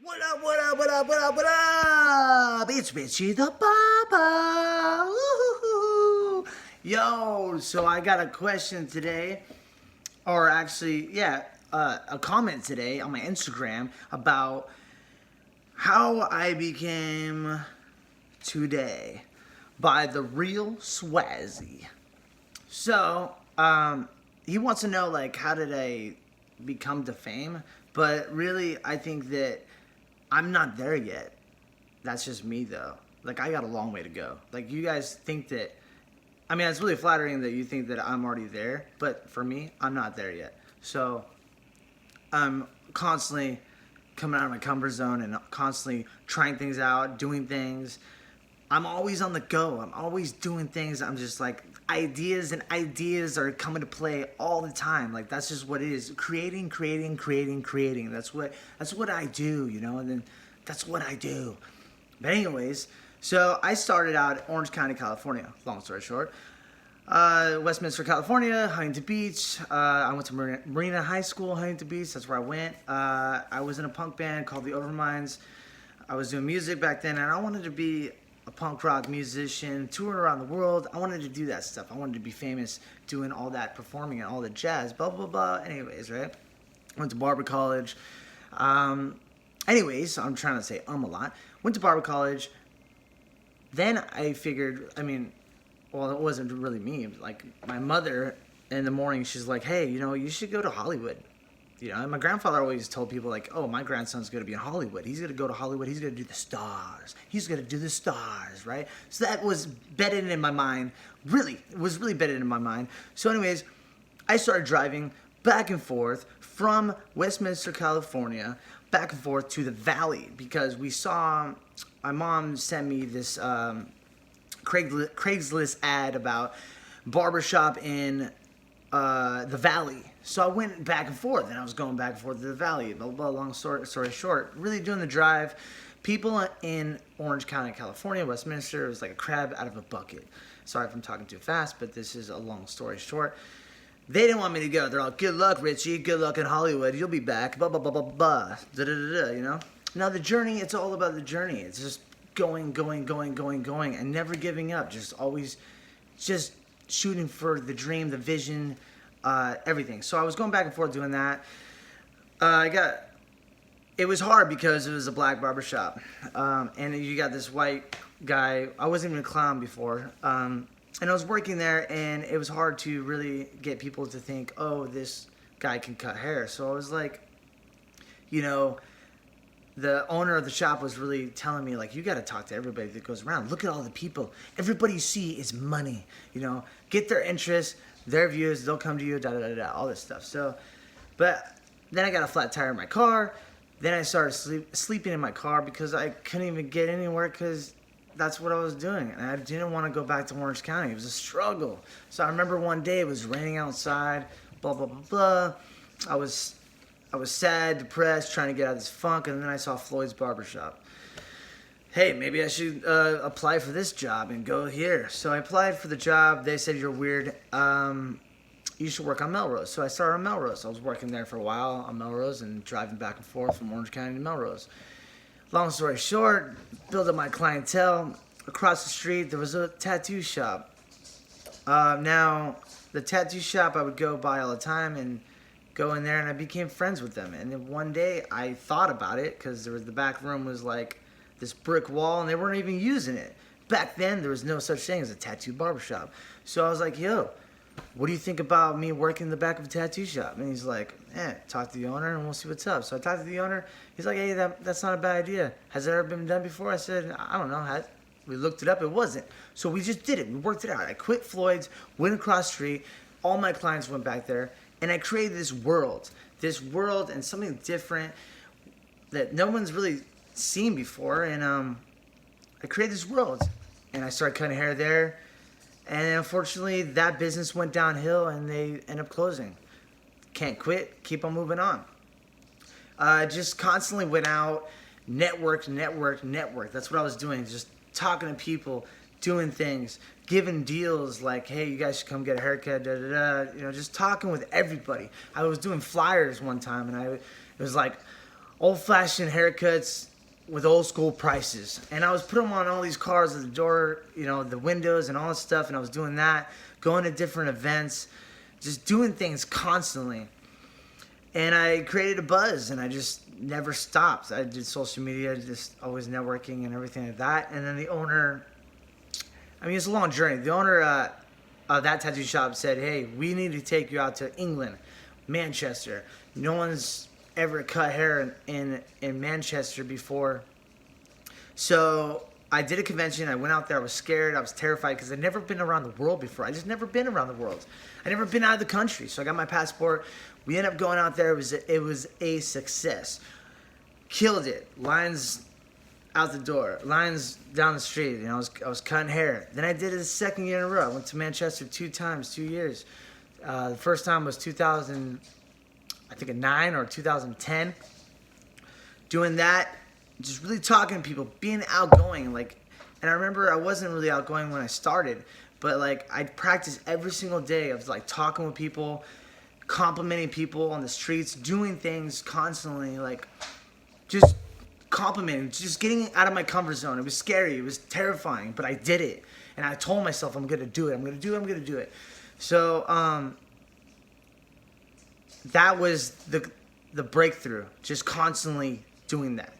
What up, what up, what up, what up, what up? It's Richie the Papa. Woo-hoo-hoo. Yo, so I got a question today, or actually, yeah, a comment today on my Instagram about how I became today by the real Swazzy. So, he wants to know, like, how did I become to fame? But really, I think that I'm not there yet. That's just me, though. Like, I got a long way to go. Like, you guys think that, I mean, it's really flattering that you think that I'm already there, but for me, I'm not there yet. So, I'm constantly coming out of my comfort zone and constantly trying things out, doing things. I'm always on the go. I'm always doing things. I'm just like, ideas and ideas are coming to play all the time. Like, that's just what it is. Creating. That's what I do, you know, and then that's what I do. But anyways, so I started out in Orange County, California, long story short. Westminster, California, Huntington Beach. I went to Marina High School, Huntington Beach. That's where I went. I was in a punk band called the Overminds. I was doing music back then, and I wanted to be a punk rock musician, touring around the world. I wanted to do that stuff. I wanted to be famous doing all that performing and all the jazz, blah, blah, blah. Anyways, right? Went to Barber College. Anyways, I'm trying to say a lot. Went to Barber College. Then I figured, well, it wasn't really me. Like, my mother in the morning, she's like, hey, you know, you should go to Hollywood. You know, and my grandfather always told people, like, oh, my grandson's going to be in Hollywood. He's going to go to Hollywood. He's going to do the stars. He's going to do the stars, right? So that was bedded in my mind. Really, it was really bedded in my mind. So anyways, I started driving back and forth from Westminster, California, back and forth to the Valley because we saw, my mom sent me this Craigslist ad about barbershop in the Valley. So I went back and forth, and I was going back and forth to the Valley. Blah, blah, blah, long story short, really doing the drive. People in Orange County, California, Westminster, it was like a crab out of a bucket. Sorry if I'm talking too fast, but this is a long story short. They didn't want me to go. They're all, good luck, Richie. Good luck in Hollywood. You'll be back. Blah, blah, blah, blah, blah. Da-da-da-da, you know? Now, the journey, it's all about the journey. It's just going, and never giving up. Just always just shooting for the dream, the vision, everything. So I was going back and forth doing that. It was hard because it was a black barbershop. And you got this white guy. I wasn't even a clown before. And I was working there, and it was hard to really get people to think, oh, this guy can cut hair. So I was like, you know, the owner of the shop was really telling me, like, you got to talk to everybody that goes around. Look at all the people. Everybody you see is money. You know, get their interest, their views, they'll come to you, da-da-da-da, all this stuff. So, but then I got a flat tire in my car. Then I started sleeping in my car because I couldn't even get anywhere because that's what I was doing. And I didn't want to go back to Orange County. It was a struggle. So I remember one day it was raining outside, blah, blah, blah, blah. I was sad, depressed, trying to get out of this funk, and then I saw Floyd's Barbershop. Hey, maybe I should apply for this job and go here. So I applied for the job. They said, you're weird. You should work on Melrose. So I started on Melrose. I was working there for a while on Melrose and driving back and forth from Orange County to Melrose. Long story short, built up my clientele. Across the street, there was a tattoo shop. Now, the tattoo shop I would go by all the time and go in there, and I became friends with them. And then one day, I thought about it, because the back room was like this brick wall, and they weren't even using it. Back then, there was no such thing as a tattoo barbershop. So I was like, yo, what do you think about me working in the back of a tattoo shop? And he's like, talk to the owner and we'll see what's up. So I talked to the owner. He's like, hey, that's not a bad idea. Has it ever been done before? I said, I don't know. We looked it up. It wasn't. So we just did it. We worked it out. I quit Floyd's, went across the street. All my clients went back there. And I created this world and something different that no one's really seen before. And I created this world. And I started cutting hair there. And unfortunately, that business went downhill and they ended up closing. Can't quit, keep on moving on. Just constantly went out, network. That's what I was doing, just talking to people, doing things, giving deals like, hey, you guys should come get a haircut, you know, just talking with everybody. I was doing flyers one time, and it was like, old-fashioned haircuts with old school prices. And I was putting them on all these cars at the door, you know, the windows and all this stuff. And I was doing that, going to different events, just doing things constantly. And I created a buzz, and I just never stopped. I did social media, just always networking and everything like that. And then the owner, I mean, it's a long journey. The owner of that tattoo shop said, hey, we need to take you out to England, Manchester. No one's ever cut hair in Manchester before. So I did a convention. I went out there. I was scared. I was terrified because I'd never been around the world before. I just never been around the world. I never been out of the country. So I got my passport. We ended up going out there. It was a success. Killed it. Lines out the door. Lines down the street. You know, I was cutting hair. Then I did it the second year in a row. I went to Manchester 2 times, 2 years. The first time was 2009 or 2010. Doing that, just really talking to people, being outgoing. Like, and I remember I wasn't really outgoing when I started, but like I practiced every single day of like talking with people, complimenting people on the streets, doing things constantly, like just complimenting, just getting out of my comfort zone. It was scary, it was terrifying, but I did it. And I told myself I'm gonna do it, I'm gonna do it. So that was the breakthrough, just constantly doing that.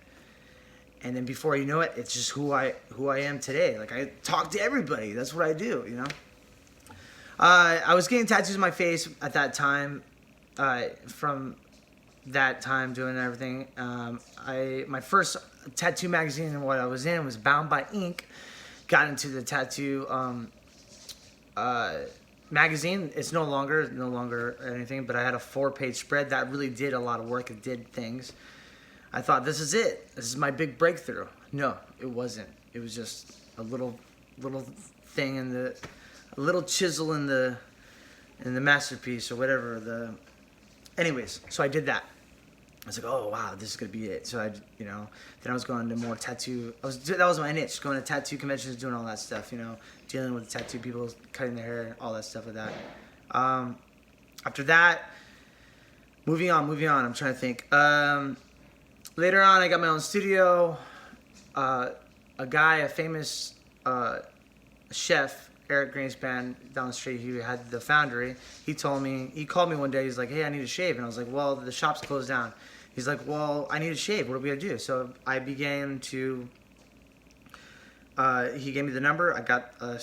And then before you know it, it's just who I am today. Like, I talk to everybody. That's what I do, you know. I was getting tattoos on my face at that time. From that time doing everything, my first tattoo magazine and what I was in was Bound by Ink. Got into the tattoo magazine. It's no longer anything. But I had a 4-page spread that really did a lot of work. It did things. I thought, this is it. This is my big breakthrough. No, it wasn't. It was just a little thing a little chisel in the masterpiece or whatever. Anyways, so I did that. I was like, oh wow, this is gonna be it. So then I was going to more tattoo. That was my niche, going to tattoo conventions, doing all that stuff. You know, dealing with tattoo people, cutting their hair, all that stuff like that. After that, moving on. I'm trying to think. Later on, I got my own studio. A famous chef, Eric Greenspan, down the street, he had the foundry. He called me one day. He's like, hey, I need a shave. And I was like, well, the shop's closed down. He's like, well, I need a shave. What are we going to do? So I began to, he gave me the number. I got a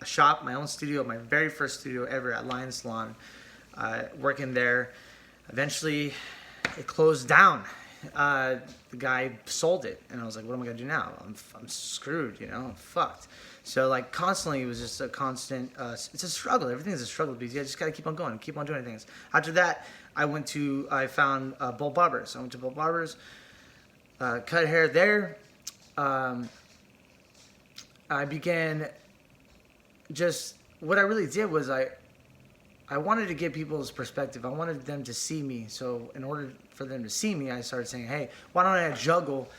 shop, my own studio, my very first studio ever at Lion Salon, working there. Eventually, it closed down. The guy sold it, and I was like, what am I gonna do now? I'm screwed, you know, I'm fucked. So like constantly, it was just a constant, it's a struggle. Everything is a struggle because you just gotta keep on going, keep on doing things. After that, I found Bull Barbers. I went to Bull Barbers, cut hair there. I began what I really did was I wanted to get people's perspective. I wanted them to see me. So in order for them to see me, I started saying, hey, why don't I juggle?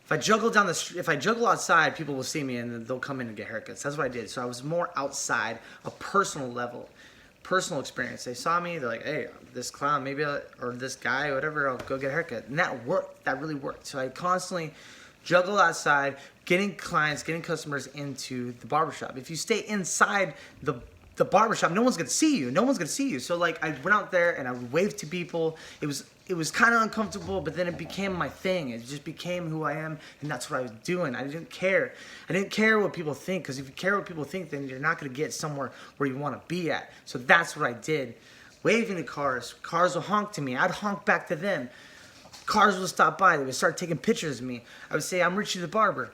If I juggle down the street, if I juggle outside, people will see me and then they'll come in and get haircuts. That's what I did. So I was more outside, a personal level, personal experience. They saw me, they're like, hey, this clown, or this guy, whatever, I'll go get a haircut. And that worked. That really worked. So I constantly juggle outside, getting clients, getting customers into the barbershop. If you stay inside the barbershop, no one's gonna see you. So like I went out there and I would wave to people. It was kind of uncomfortable, but then it became my thing. It just became who I am, and that's what I was doing. I didn't care what people think, because if you care what people think, then you're not gonna get somewhere where you want to be at. So that's what I did. Waving to cars will honk to me. I'd honk back to them. Cars would stop by. They would start taking pictures of me. I would say, I'm Richie the Barber.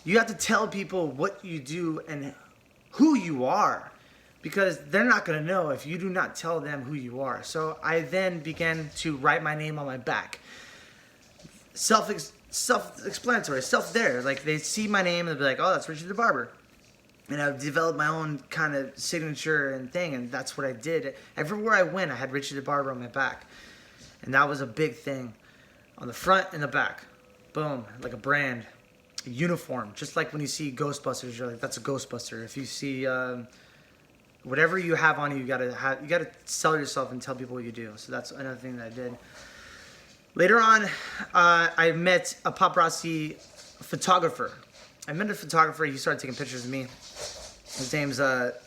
You have to tell people what you do and who you are, because they're not going to know if you do not tell them who you are. So I then began to write my name on my back. Self-explanatory, there. Like, they see my name and they'll be like, oh, that's Richie the Barber. And I've developed my own kind of signature and thing, and that's what I did. Everywhere I went, I had Richie the Barber on my back. And that was a big thing. On the front and the back. Boom, like a brand. A uniform. Just like when you see Ghostbusters, you're like, that's a Ghostbuster. If you see whatever you have on you, you gotta sell yourself and tell people what you do. So that's another thing that I did. Later on, I met a paparazzi photographer. I met a photographer. He started taking pictures of me. His name's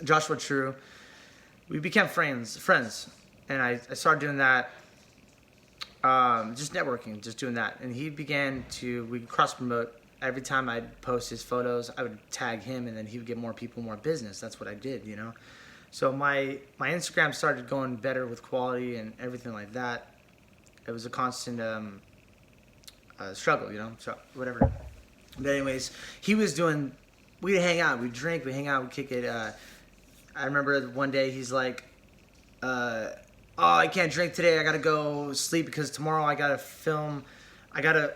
Joshua True. We became friends, and I started doing that. Just networking, just doing that. And he began to, we cross promote. Every time I'd post his photos, I would tag him, and then he would get more people, more business. That's what I did, you know. So my Instagram started going better with quality and everything like that. It was a constant struggle, you know. So whatever. But anyways, he was doing. We'd hang out, we'd drink, we'd hang out, we'd kick it. I remember one day he's like, "Oh, I can't drink today. I gotta go sleep because tomorrow I gotta film. I gotta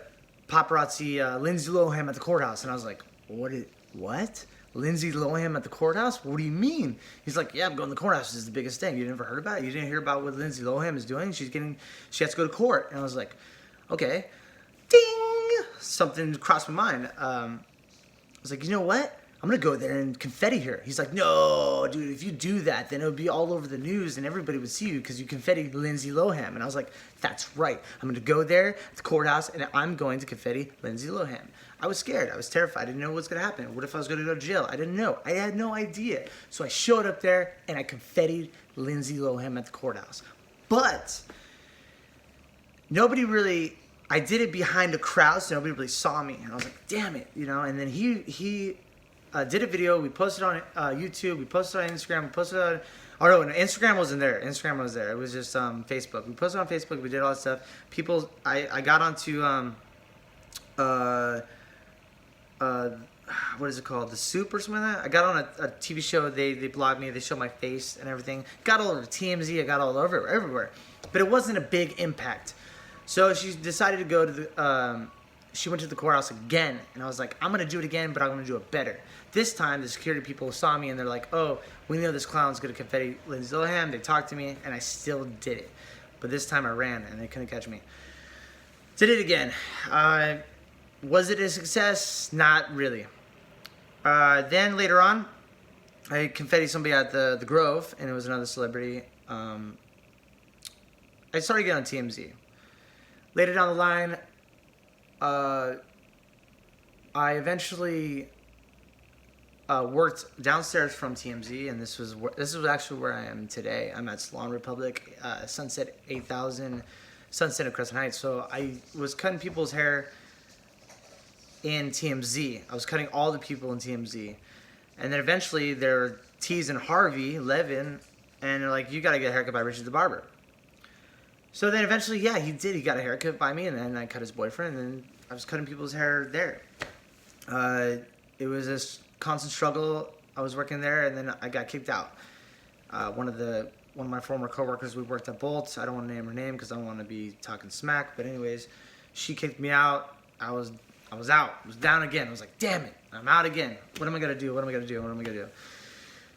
paparazzi Lindsay Lohan at the courthouse." And I was like, "What? Lindsay Lohan at the courthouse? What do you mean?" He's like, "Yeah, I'm going to the courthouse. This is the biggest thing. You never heard about it? You didn't hear about what Lindsay Lohan is doing? She has to go to court." And I was like, "Okay." Ding! Something crossed my mind. I was like, "You know what? I'm going to go there and confetti her." He's like, "No, dude, if you do that, then it would be all over the news and everybody would see you because you confetti Lindsay Lohan." And I was like, "That's right. I'm going to go there at the courthouse and I'm going to confetti Lindsay Lohan." I was scared. I was terrified. I didn't know what was going to happen. What if I was going to go to jail? I didn't know. I had no idea. So I showed up there and I confettied Lindsay Lohan at the courthouse. But nobody really... I did it behind a crowd, so nobody really saw me. And I was like, damn it, you know? And then he did a video. We posted on YouTube. We posted on Instagram. We posted on... Oh, no, Instagram wasn't there. Instagram was there. It was just Facebook. We posted on Facebook. We did all that stuff. People... I got onto... what is it called? The Soup or something like that? I got on a TV show. They blogged me. They showed my face and everything. Got all over TMZ. I got all over everywhere. But it wasn't a big impact. So she decided to go to the... she went to the courthouse again. And I was like, I'm going to do it again, but I'm going to do it better. This time, the security people saw me and they're like, "Oh, we know this clown's going to confetti Lindsay Lohan." They talked to me and I still did it. But this time I ran and they couldn't catch me. Did it again. Was it a success? Not really. Then later on, I confettied somebody at the Grove, and it was another celebrity. I started getting on TMZ. Later down the line, I eventually worked downstairs from TMZ, and this was actually where I am today. I'm at Salon Republic, Sunset 8000, Sunset and Crescent Heights. So I was cutting people's hair in TMZ. I was cutting all the people in TMZ. And then eventually they're teasing Harvey Levin, and they're like, "You gotta get a haircut by Richard the Barber." So then eventually, yeah, he did. He got a haircut by me, and then I cut his boyfriend, and I was cutting people's hair there. It was this constant struggle. I was working there, and then I got kicked out. One of my former coworkers, we worked at Bolt. I don't want to name her name because I don't want to be talking smack. But anyways, she kicked me out. I was out. I was down again. I was like, damn it, I'm out again. What am I gonna do? What am I gonna do? What am I gonna do?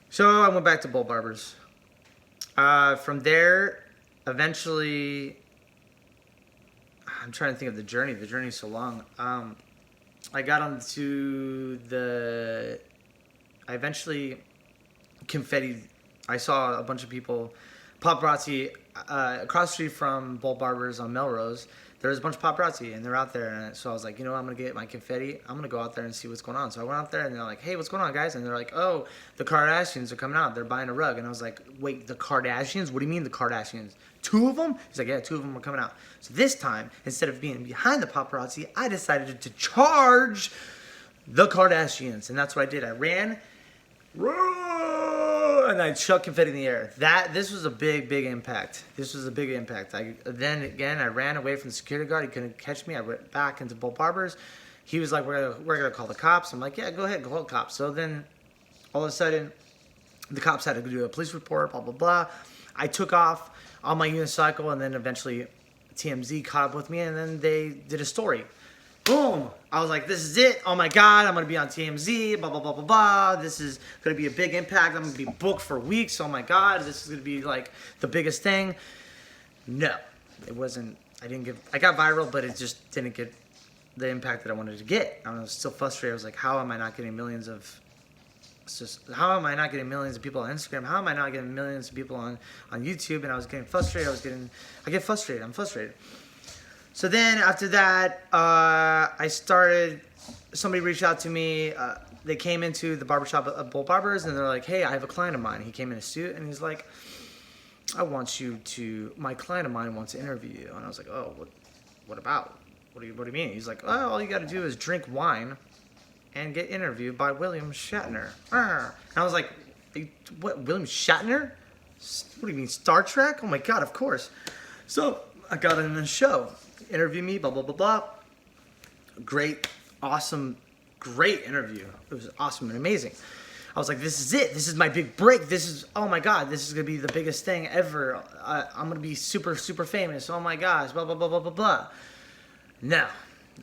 So I went back to Bolt Barbers. From there, eventually, I'm trying to think of the journey. The journey's so long. I got onto I eventually confettied. I saw a bunch of people, paparazzi, across the street from Bolt Barbers on Melrose. There was a bunch of paparazzi, and they're out there. And so I was like, you know what, I'm going to get my confetti. I'm going to go out there and see what's going on. So I went out there, and they're like, "Hey, what's going on, guys?" And they're like, "Oh, the Kardashians are coming out. They're buying a rug." And I was like, "Wait, the Kardashians? What do you mean the Kardashians? 2 of them?" He's like, "Yeah, 2 of them are coming out." So this time, instead of being behind the paparazzi, I decided to charge the Kardashians. And that's what I did. I ran, and I shot confetti in the air. This was a big impact. This was a big impact. Then again, I ran away from the security guard. He couldn't catch me. I went back into Bolt Barbers. He was like, we're gonna call the cops. I'm like, "Yeah, go ahead, call the cops." So then, all of a sudden, the cops had to do a police report. Blah blah blah. I took off on my unicycle, and then eventually, TMZ caught up with me, and then they did a story. Boom! I was like, this is it. Oh my God, I'm going to be on TMZ, blah, blah, blah, blah, blah. This is going to be a big impact. I'm going to be booked for weeks. Oh my God, this is going to be like the biggest thing. No, it wasn't. I got viral, but it just didn't get the impact that I wanted to get. I was still frustrated. I was like, how am I not getting millions of people on Instagram? How am I not getting millions of people on YouTube? And I was getting frustrated. I'm frustrated. So then after that, somebody reached out to me. They came into the barbershop at Bull Barbers, and they're like, hey, I have a client of mine. He came in a suit, and he's like, my client of mine wants to interview you. And I was like, oh, what about? What do you mean? He's like, oh, all you got to do is drink wine and get interviewed by William Shatner. And I was like, what, William Shatner? What do you mean, Star Trek? Oh my God, of course. So I got in the show. Interview me, blah, blah, blah, blah. Great, awesome, great interview. It was awesome and amazing. I was like, this is it. This is my big break. Oh my God, this is going to be the biggest thing ever. I'm going to be super, super famous. Oh my gosh, blah, blah, blah, blah, blah, blah. No.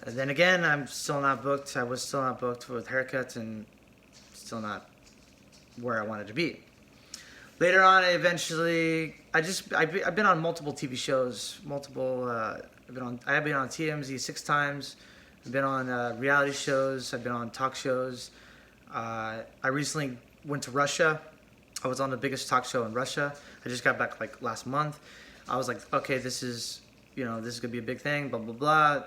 And then again, I'm still not booked. I was still not booked with haircuts and still not where I wanted to be. Later on, I've been on multiple TV shows, I have been on TMZ 6 times. I've been on reality shows. I've been on talk shows. I recently went to Russia. I was on the biggest talk show in Russia. I just got back like last month. I was like, okay, this is gonna be a big thing, blah, blah, blah.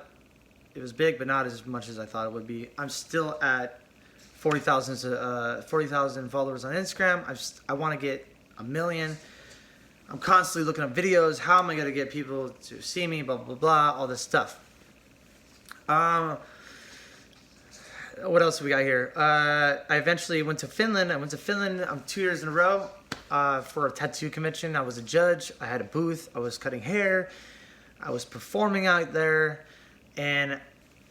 It was big, but not as much as I thought it would be. I'm still at 40,000 followers on Instagram. I want to get 1 million. I'm constantly looking up videos. How am I going to get people to see me? Blah, blah, blah, all this stuff. What else we got here? I eventually went to Finland. 2 years in a row for a tattoo convention. I was a judge. I had a booth. I was cutting hair. I was performing out there. And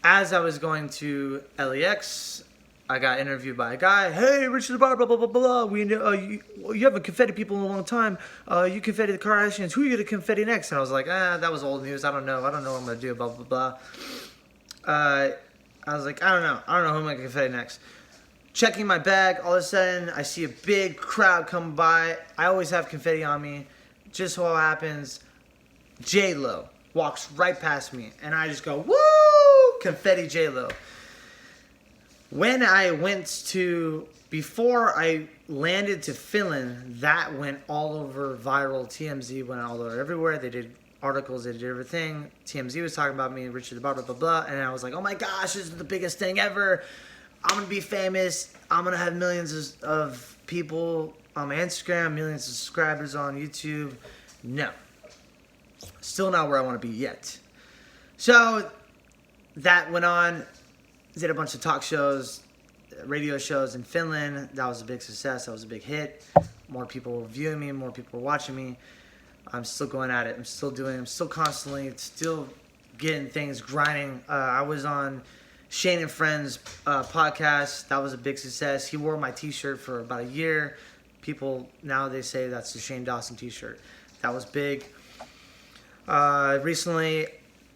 as I was going to LAX, I got interviewed by a guy. Hey, Richard the Barber, blah, blah, blah, blah. We know you haven't confetti people in a long time. You confetti the Kardashians. Who are you going to confetti next? And I was like, that was old news. I don't know what I'm going to do, blah, blah, blah. I was like, I don't know who I'm going to confetti next. Checking my bag, all of a sudden, I see a big crowd come by. I always have confetti on me. Just so happens, J-Lo walks right past me, and I just go, woo! Confetti J-Lo. When I before I landed to Finland, that went all over viral. TMZ went all over everywhere. They did articles, they did everything. TMZ was talking about me, Richard the Barber, blah, blah, blah. And I was like, oh my gosh, this is the biggest thing ever. I'm going to be famous. I'm going to have millions of people on my Instagram, millions of subscribers on YouTube. No. Still not where I want to be yet. So that went on. Did a bunch of talk shows, radio shows in Finland. That was a big success. That was a big hit. More people were viewing me. More people were watching me. I'm still going at it. I'm still constantly getting things grinding. I was on Shane and Friends podcast. That was a big success. He wore my t-shirt for about a year. People now they say that's the Shane Dawson t-shirt. That was big. Recently,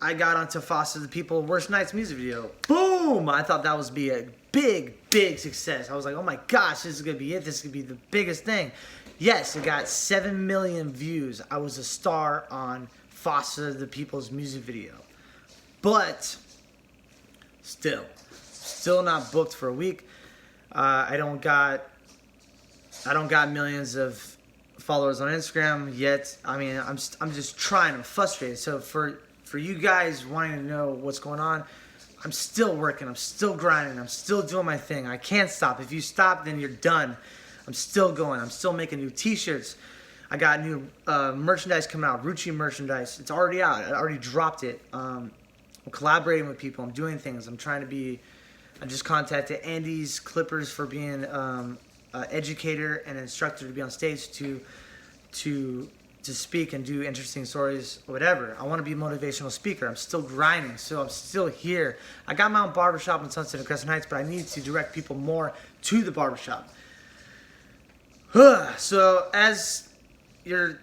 I got onto Foster the People Worst Nights music video. Boom! I thought that was be a big, big success. I was like, oh my gosh, this is going to be it. This is going to be the biggest thing. Yes, it got 7 million views. I was a star on Foster the People's music video. But still not booked for a week. I don't got millions of followers on Instagram yet. I mean, I'm just trying. I'm frustrated. So for you guys wanting to know what's going on, I'm still working. I'm still grinding. I'm still doing my thing. I can't stop. If you stop, then you're done. I'm still going. I'm still making new t-shirts. I got new merchandise coming out, Rucci merchandise. It's already out. I already dropped it. I'm collaborating with people. I'm doing things. I just contacted Andy's Clippers for being an educator and instructor to be on stage to speak and do interesting stories, whatever. I want to be a motivational speaker. I'm still grinding, so I'm still here. I got my own barbershop in Sunset and Crescent Heights, but I need to direct people more to the barbershop. So as you're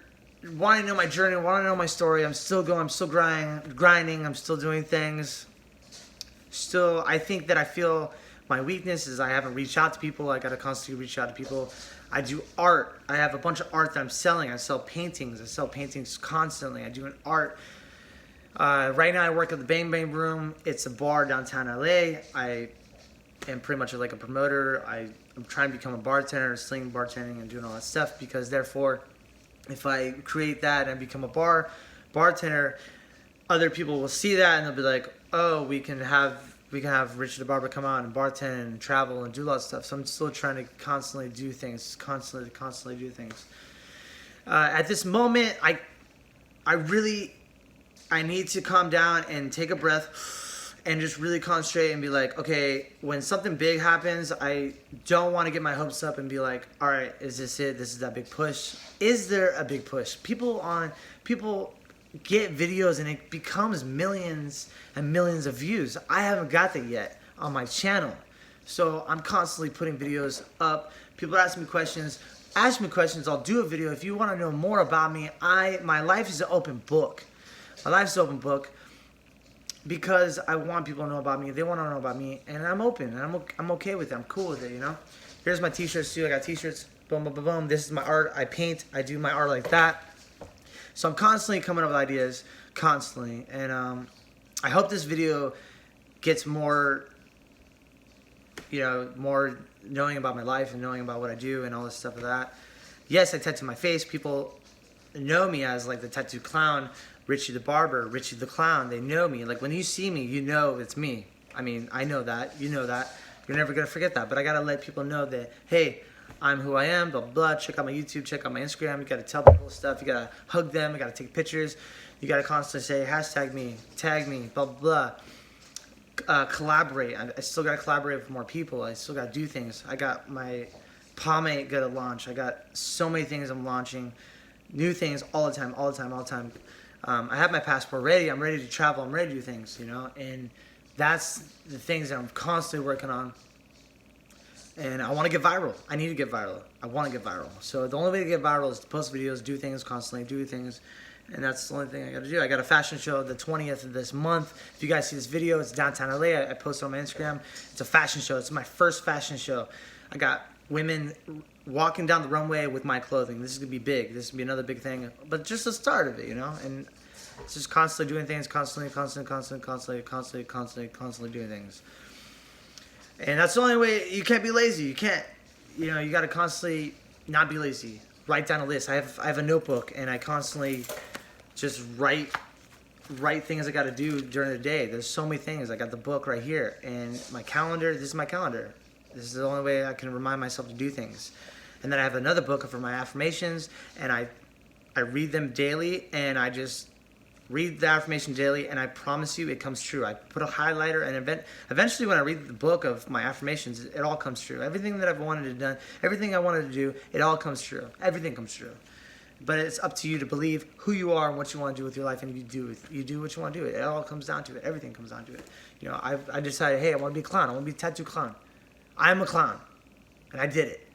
wanting to know my journey, wanting to know my story, I'm still going, I'm still grinding, I'm still doing things. Still, I think that I feel my weakness is I haven't reached out to people. I got to constantly reach out to people. I do art. I have a bunch of art that I'm selling. I sell paintings. I sell paintings constantly. I do an art. Right now I work at the Bang Bang Room. It's a bar downtown LA. I am pretty much like a promoter. I'm trying to become a bartender, sling bartending and doing all that stuff because therefore if I create that and become a bartender, other people will see that and they'll be like, oh, we can have Richie the Barber come out and bartend and travel and do a lot of stuff. So I'm still trying to constantly do things, constantly do things. At this moment, I need to calm down and take a breath and just really concentrate and be like, okay, when something big happens, I don't want to get my hopes up and be like, all right, is this it? This is that big push. Is there a big push? People get videos and it becomes millions and millions of views. I haven't got that yet on my channel. So I'm constantly putting videos up. People ask me questions. Ask me questions. I'll do a video. If you want to know more about me, my life is an open book. My life's an open book because I want people to know about me. They want to know about me, and I'm open, and I'm okay with it. I'm cool with it, you know? Here's my t-shirts too. I got t-shirts. Boom, boom, boom, boom. This is my art. I paint. I do my art like that. So I'm constantly coming up with ideas, constantly. And I hope this video gets more, more knowing about my life and knowing about what I do and all this stuff like that. Yes, I tattoo my face. People know me as like the tattoo clown, Richie the Barber, Richie the Clown. They know me. Like when you see me, you know it's me. I mean, I know that. You know that. You're never going to forget that. But I got to let people know that, hey, I'm who I am, blah, blah, check out my YouTube, check out my Instagram. You got to tell people stuff. You got to hug them. You got to take pictures. You got to constantly say, hashtag me, tag me, blah, blah, blah. Collaborate. I still got to collaborate with more people. I still got to do things. I got my pomade got to launch. I got so many things I'm launching. New things all the time. I have my passport ready. I'm ready to travel. I'm ready to do things, and that's the things that I'm constantly working on. And I want to get viral. I need to get viral. I want to get viral. So the only way to get viral is to post videos, do things constantly, do things. And that's the only thing I got to do. I got a fashion show the 20th of this month. If you guys see this video, it's downtown LA. I posted on my Instagram. It's a fashion show. It's my first fashion show. I got women walking down the runway with my clothing. This is going to be big. This is going to be another big thing. But just the start of it, And it's just constantly doing things, constantly doing things. And that's the only way. You can't be lazy. You can't, you got to constantly not be lazy. Write down a list. I have a notebook, and I constantly just write things I got to do during the day. There's so many things. I got the book right here, and my calendar. This is my calendar. This is the only way I can remind myself to do things. And then I have another book for my affirmations, and I read them daily, and I just read the affirmation daily, and I promise you it comes true. I put a highlighter, and eventually when I read the book of my affirmations, it all comes true. Everything that I've wanted to do, everything I wanted to do, it all comes true. Everything comes true. But it's up to you to believe who you are and what you want to do with your life, and you do what you want to do. It all comes down to it. Everything comes down to it. I decided, hey, I want to be a clown. I want to be a tattoo clown. I'm a clown, and I did it.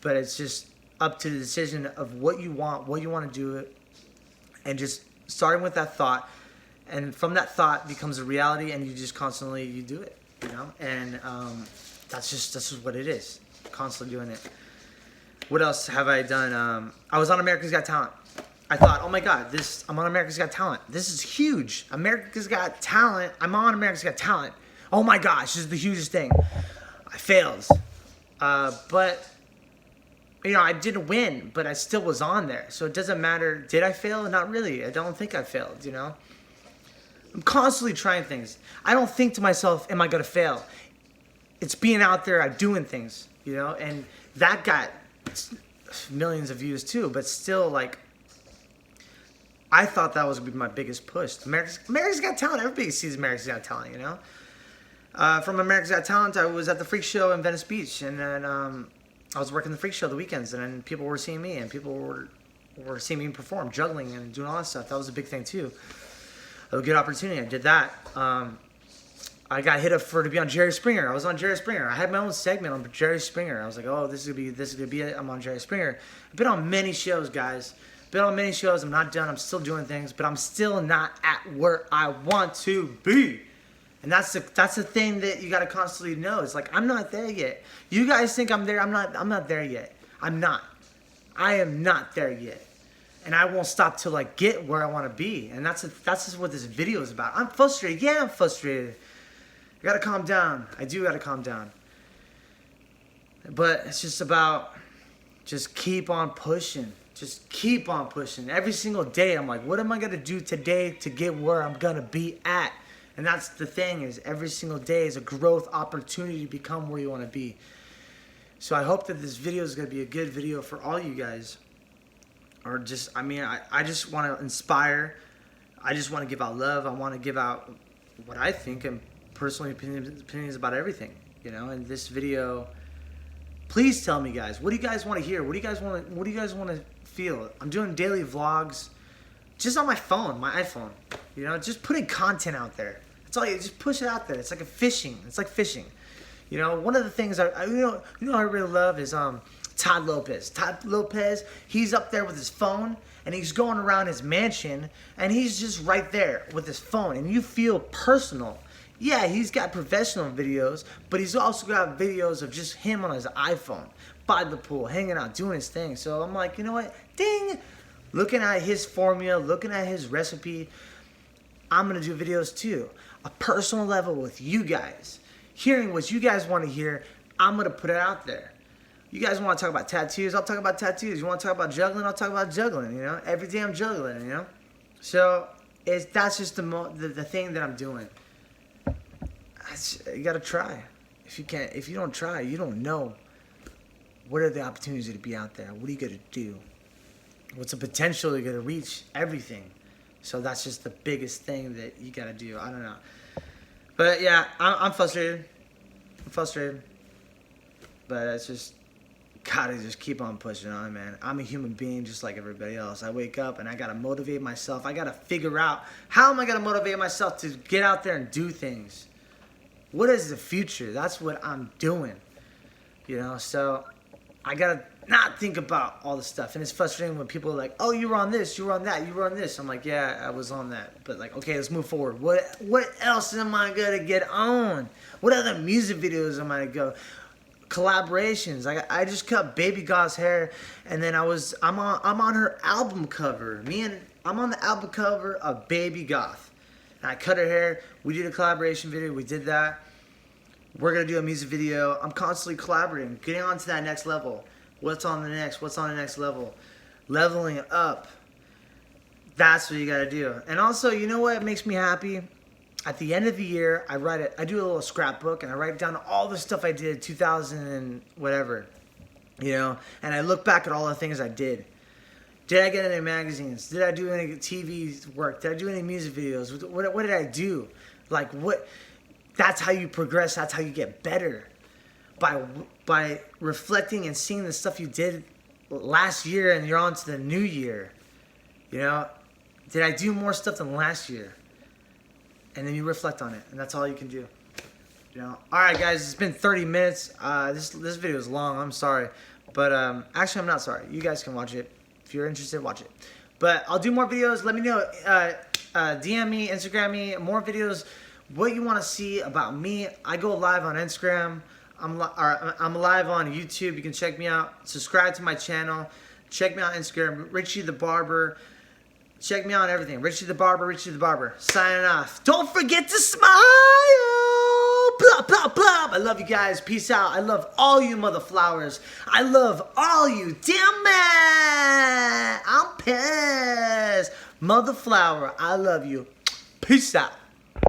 But it's just up to the decision of what you want to do it, and just starting with that thought, and from that thought becomes a reality, and you just constantly you do it, and that's just what it is. Constantly doing it. What else have I done? I was on America's Got Talent. I thought, oh my God, I'm on America's Got Talent. This is huge. America's Got Talent. I'm on America's Got Talent. Oh my gosh, this is the hugest thing. I failed, but. I didn't win, but I still was on there. So it doesn't matter. Did I fail? Not really. I don't think I failed, I'm constantly trying things. I don't think to myself, am I going to fail? It's being out there, doing things, and that got millions of views too, but still, I thought that was going to be my biggest push. America's Got Talent. Everybody sees America's Got Talent, From America's Got Talent, I was at the Freak Show in Venice Beach, and then, I was working the Freak Show the weekends, and then people were seeing me, and people were seeing me perform, juggling and doing all that stuff. That was a big thing too. A good opportunity. I did that. I got hit up to be on Jerry Springer. I was on Jerry Springer. I had my own segment on Jerry Springer. I was like, oh, this is gonna be it. I'm on Jerry Springer. I've been on many shows, guys. Been on many shows. I'm not done. I'm still doing things, but I'm still not at where I want to be. And that's the thing that you got to constantly know. It's like, I'm not there yet. You guys think I'm there. I'm not there yet. I'm not. I am not there yet. And I won't stop till I get where I want to be. And that's just what this video is about. I'm frustrated. Yeah, I'm frustrated. I got to calm down. I do got to calm down. But it's just about just keep on pushing. just keep on pushing. Every single day, I'm like, what am I going to do today to get where I'm going to be at? And that's the thing, is every single day is a growth opportunity to become where you want to be. So I hope that this video is going to be a good video for all you guys. Or just, I mean, I just want to inspire. I just want to give out love. I want to give out what I think and personal opinions about everything, you know. And this video, please tell me, guys, what do you guys want to hear? What do you guys want to feel? I'm doing daily vlogs just on my phone, my iPhone, you know, just putting content out there. That's all you just push it out there. It's like fishing. It's like fishing. You know, one of the things I really love is Todd Lopez. Todd Lopez, he's up there with his phone, and he's going around his mansion, and he's just right there with his phone, and you feel personal. Yeah, he's got professional videos, but he's also got videos of just him on his iPhone, by the pool, hanging out, doing his thing. So I'm like, you know what? Ding! Looking at his formula, looking at his recipe, I'm going to do videos too. A personal level with you guys. Hearing what you guys want to hear, I'm going to put it out there. You guys want to talk about tattoos? I'll talk about tattoos. You want to talk about juggling? I'll talk about juggling, you know? Every day I'm juggling, you know? So that's just the thing that I'm doing. You got to try. If you don't try, you don't know. What are the opportunities to be out there? What are you going to do? What's the potential you're going to reach? Everything. So that's just the biggest thing that you got to do. I don't know. But yeah, I'm frustrated. I'm frustrated. But it's just, gotta just keep on pushing on, man. I'm a human being just like everybody else. I wake up and I gotta motivate myself. I gotta figure out, how am I gonna motivate myself to get out there and do things? What is the future? That's what I'm doing. You know, so I gotta not think about all the stuff. And it's frustrating when people are like, oh, you were on this, you were on that, you were on this. I'm like, yeah, I was on that. But like, okay, let's move forward. What else am I gonna get on? What other music videos am I gonna go? Collaborations. I just cut Baby Goth's hair, and then I'm on her album cover. I'm on the album cover of Baby Goth. And I cut her hair. We did a collaboration video. We did that. We're gonna do a music video. I'm constantly collaborating, getting on to that next level. What's on the next level? Leveling up. That's what you gotta do. And also, you know what makes me happy? At the end of the year, I do a little scrapbook, and I write down all the stuff I did 2000 and whatever, you know, and I look back at all the things I did. Did I get any magazines? Did I do any TV work? Did I do any music videos? What did I do? Like, what? That's how you progress. That's how you get better. By reflecting and seeing the stuff you did last year, and you're on to the new year. You know, did I do more stuff than last year? And then you reflect on it, and that's all you can do. You know. All right, guys, it's been 30 minutes. This video is long. I'm sorry, but actually, I'm not sorry. You guys can watch it if you're interested. Watch it. But I'll do more videos. Let me know. DM me, Instagram me, more videos. What you want to see about me? I go live on Instagram. I'm live on YouTube. You can check me out. Subscribe to my channel. Check me out on Instagram. Richie the Barber. Check me out on everything. Richie the Barber. Signing off. Don't forget to smile. Blah, blah, blah. I love you guys. Peace out. I love all you mother flowers. I love all you. Damn it. I'm pissed. Mother flower. I love you. Peace out.